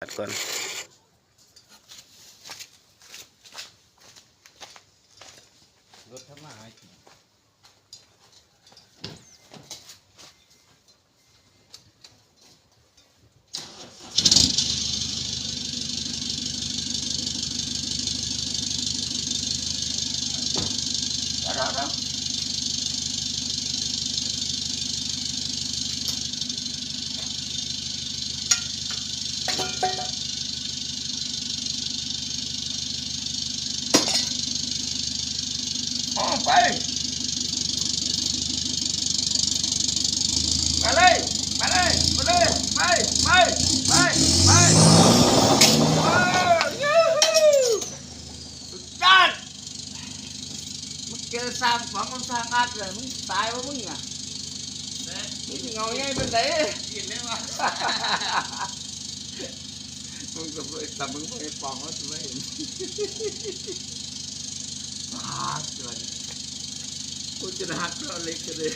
ตัดก่อนรถทำมาหากินđó bay bay lên bay lên bay lên bay bay bay bay chết mất kia sang phẳng con sang át rồiมึงตายวะมึงอ่ะมึงngồi ngay bên đấyมึงแต่มึงไม่ปองแล้วจะไม่เห็นเกินกูจะหักเราเล็กกันเลย